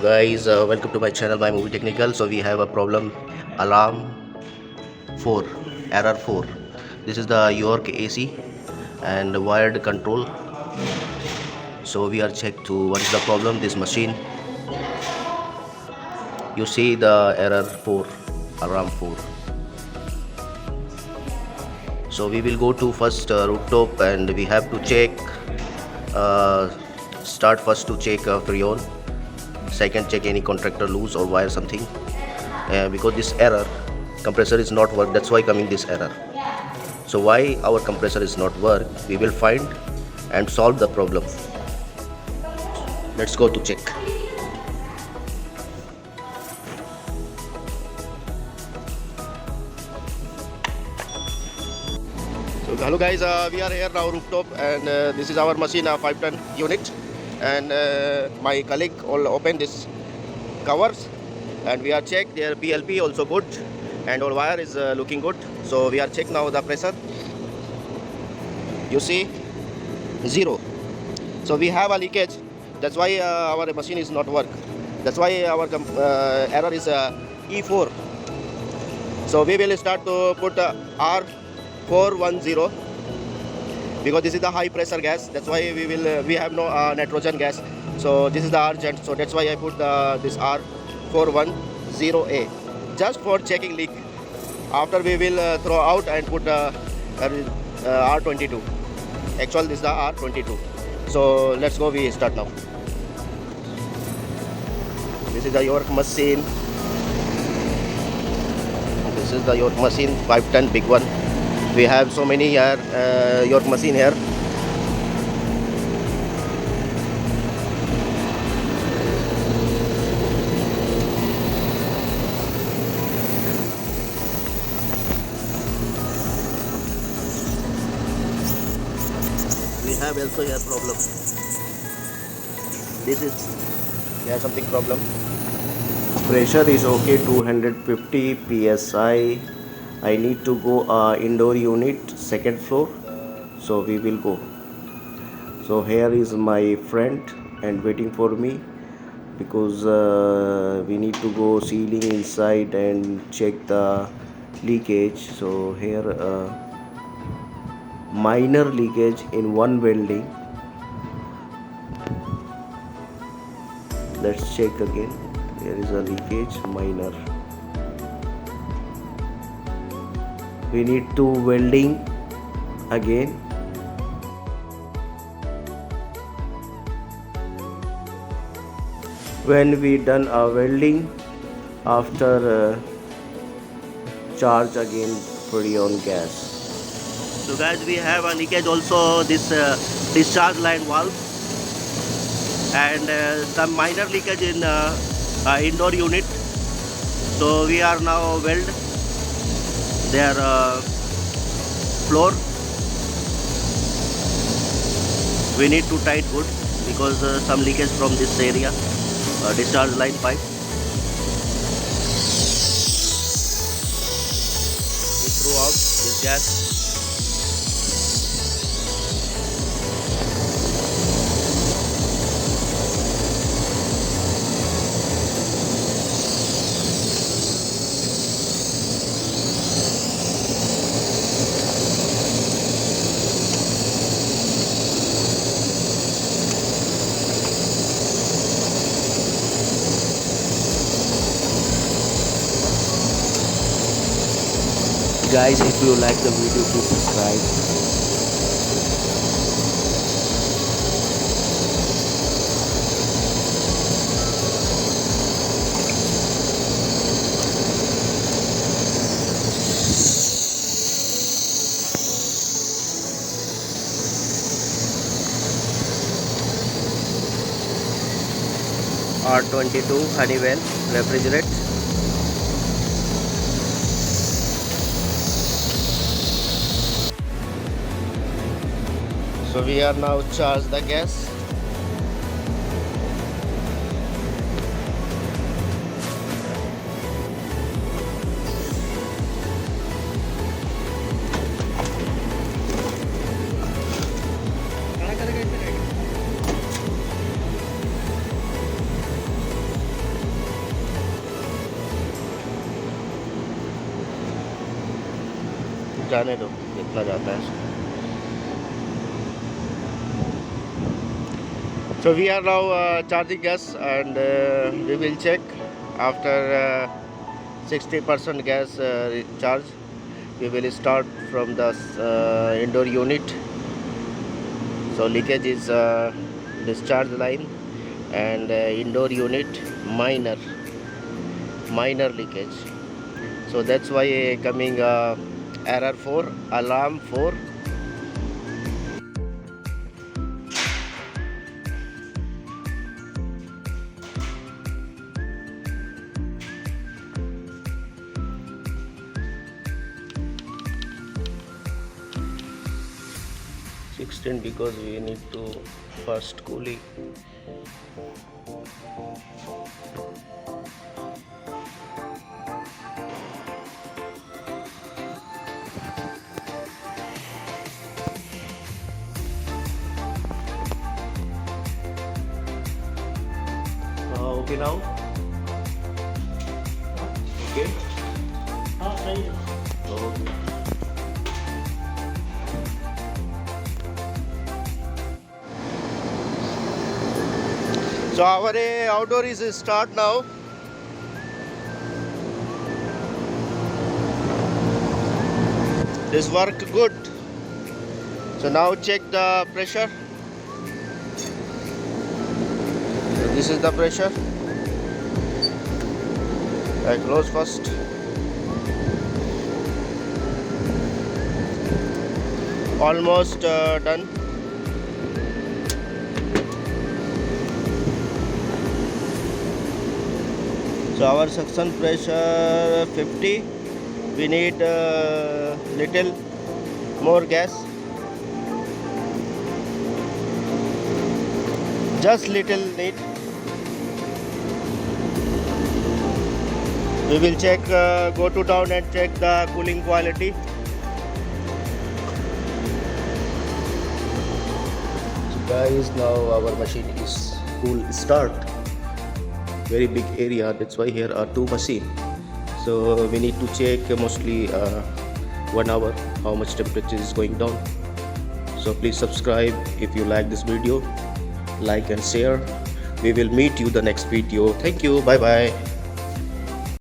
Guys, welcome to my channel by Movie Technical. So we have a problem, alarm 4, error 4. This is the York AC and wired control. So we are checked to what is the problem this machine. You see the error 4, alarm 4. So we will go to first rooftop and we have to check. uh, Start first to check freon. Second, check any contractor loose or wire something, because this error compressor is not work, that's why coming this error. So why our compressor is not work, we will find and solve the problem. Let's go to check. So hello guys, we are here now rooftop and this is our machine, 5-ton unit, and my colleague all open this covers and we are check their PLP also good and all wire is looking good. So we are check now the pressure, you see 0. So we have a leakage, that's why our machine is not work, that's why our error is E4. So we will start to put R410 because this is the high pressure gas, that's why we have no nitrogen gas, so this is the urgent, so that's why I put this R410A just for checking leak. After we will throw out and put R22. Actually this is the R22. So let's go, we start now. This is the York machine. This is the York machine, 5-ton big one. We have so many York machine here. We have also here problem. This is here something problem. Pressure is okay, 250 psi. I need to go indoor unit, second floor, so we will go. So here is my friend and waiting for me because we need to go ceiling inside and check the leakage. So here minor leakage in one building. Let's check again. There is a leakage minor. We need to welding again. When we done a welding, after charge again freon gas. So guys, we have a leakage also this discharge line valve and some minor leakage in indoor unit. So we are now weld their floor. We need to tight good because some leakage from this area, discharge line pipe. We throw out this gas. Guys, if you like the video, please subscribe. R22 Honeywell refrigerate. So we are now charge the gas. जाने दो कितना जाता है. So we are now charging gas, and we will check after 60% gas charge. We will start from the indoor unit. So leakage is discharge line, and indoor unit minor leakage. So that's why coming error for alarm for. Because we need to first cool it. Okay now? Okay? Okay. So our outdoor is start now. This work good. So now check the pressure. So this is the pressure. I close first. Almost done. So our suction pressure 50. We need little more gas. Just little need. We will check, go to down and check the cooling quality. So guys, now our machine is cool start. Very big area, that's why here are two machines. So we need to check mostly 1 hour how much temperature is going down. So please subscribe if you like this video, like and share. We will meet you the next video. Thank you, bye bye.